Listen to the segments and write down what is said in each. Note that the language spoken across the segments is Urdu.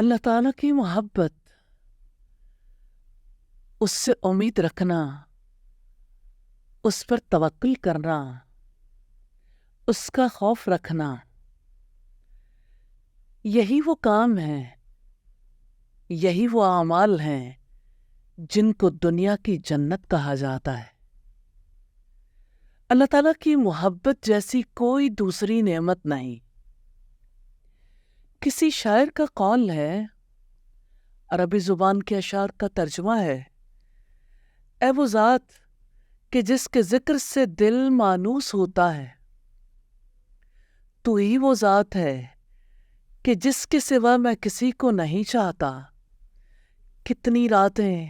اللہ تعالیٰ کی محبت، اس سے امید رکھنا، اس پر توکل کرنا، اس کا خوف رکھنا، یہی وہ کام ہیں، یہی وہ اعمال ہیں جن کو دنیا کی جنت کہا جاتا ہے۔ اللہ تعالیٰ کی محبت جیسی کوئی دوسری نعمت نہیں۔ کسی شاعر کا قول ہے، عربی زبان کے اشعار کا ترجمہ ہے، اے وہ ذات کہ جس کے ذکر سے دل مانوس ہوتا ہے، تو ہی وہ ذات ہے کہ جس کے سوا میں کسی کو نہیں چاہتا۔ کتنی راتیں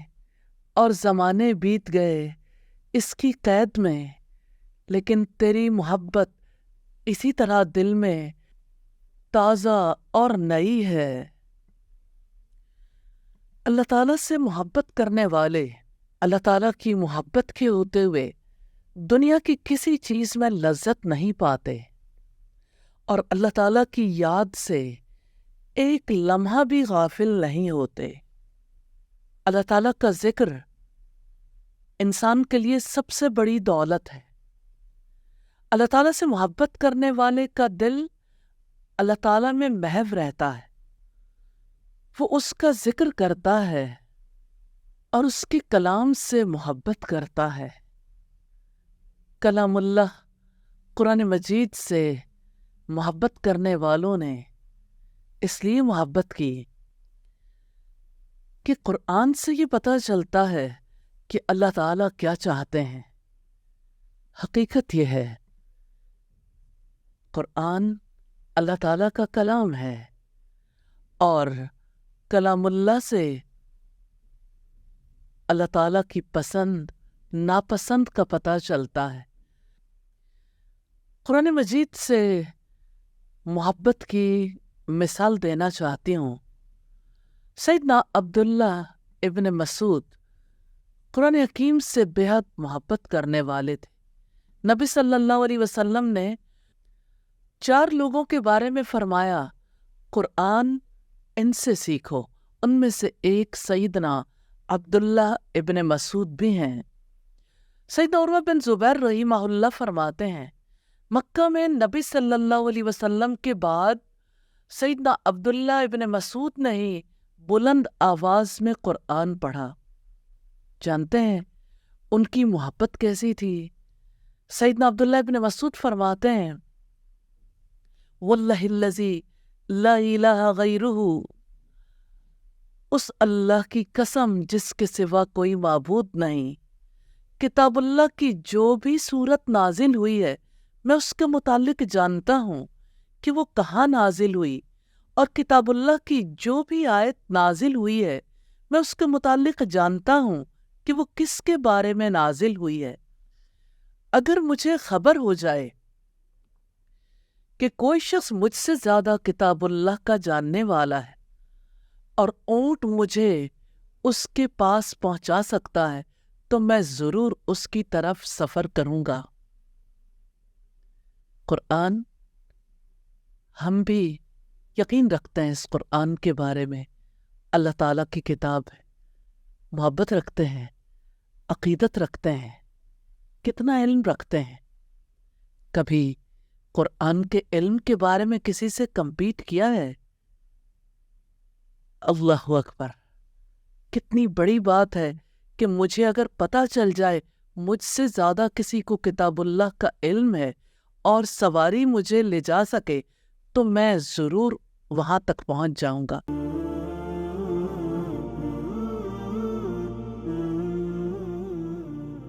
اور زمانے بیت گئے اس کی قید میں، لیکن تیری محبت اسی طرح دل میں تازہ اور نئی ہے۔ اللہ تعالیٰ سے محبت کرنے والے اللہ تعالیٰ کی محبت کے ہوتے ہوئے دنیا کی کسی چیز میں لذت نہیں پاتے، اور اللہ تعالیٰ کی یاد سے ایک لمحہ بھی غافل نہیں ہوتے۔ اللہ تعالیٰ کا ذکر انسان کے لیے سب سے بڑی دولت ہے۔ اللہ تعالیٰ سے محبت کرنے والے کا دل اللہ تعالیٰ میں محو رہتا ہے، وہ اس کا ذکر کرتا ہے اور اس کے کلام سے محبت کرتا ہے۔ کلام اللہ قرآن مجید سے محبت کرنے والوں نے اس لیے محبت کی کہ قرآن سے یہ پتہ چلتا ہے کہ اللہ تعالیٰ کیا چاہتے ہیں۔ حقیقت یہ ہے، قرآن اللہ تعالیٰ کا کلام ہے، اور کلام اللہ سے اللہ تعالیٰ کی پسند ناپسند کا پتہ چلتا ہے۔ قرآن مجید سے محبت کی مثال دینا چاہتی ہوں۔ سیدنا عبداللہ ابن مسعود قرآن حکیم سے بہت محبت کرنے والے تھے۔ نبی صلی اللہ علیہ وسلم نے 4 لوگوں کے بارے میں فرمایا، قرآن ان سے سیکھو۔ ان میں سے ایک سیدنا عبداللہ ابن مسعود بھی ہیں۔ سیدنا عروہ بن زبیر رحمہ اللہ فرماتے ہیں، مکہ میں نبی صلی اللہ علیہ وسلم کے بعد سیدنا عبداللہ ابن مسعود نے ہی بلند آواز میں قرآن پڑھا۔ جانتے ہیں ان کی محبت کیسی تھی؟ سیدنا عبداللہ ابن مسعود فرماتے ہیں، واللہ الذی لا الہ غیرہ، اس اللہ کی قسم جس کے سوا کوئی معبود نہیں، کتاب اللہ کی جو بھی صورت نازل ہوئی ہے میں اس کے متعلق جانتا ہوں کہ وہ کہاں نازل ہوئی، اور کتاب اللہ کی جو بھی آیت نازل ہوئی ہے میں اس کے متعلق جانتا ہوں کہ وہ کس کے بارے میں نازل ہوئی ہے۔ اگر مجھے خبر ہو جائے کہ کوئی شخص مجھ سے زیادہ کتاب اللہ کا جاننے والا ہے اور اونٹ مجھے اس کے پاس پہنچا سکتا ہے تو میں ضرور اس کی طرف سفر کروں گا۔ قرآن، ہم بھی یقین رکھتے ہیں اس قرآن کے بارے میں، اللہ تعالیٰ کی کتاب ہے، محبت رکھتے ہیں، عقیدت رکھتے ہیں، کتنا علم رکھتے ہیں۔ کبھی قرآن کے علم کے بارے میں کسی سے کمپیٹ کیا ہے؟ اللہ اکبر، کتنی بڑی بات ہے کہ مجھے اگر پتہ چل جائے مجھ سے زیادہ کسی کو کتاب اللہ کا علم ہے اور سواری مجھے لے جا سکے تو میں ضرور وہاں تک پہنچ جاؤں گا۔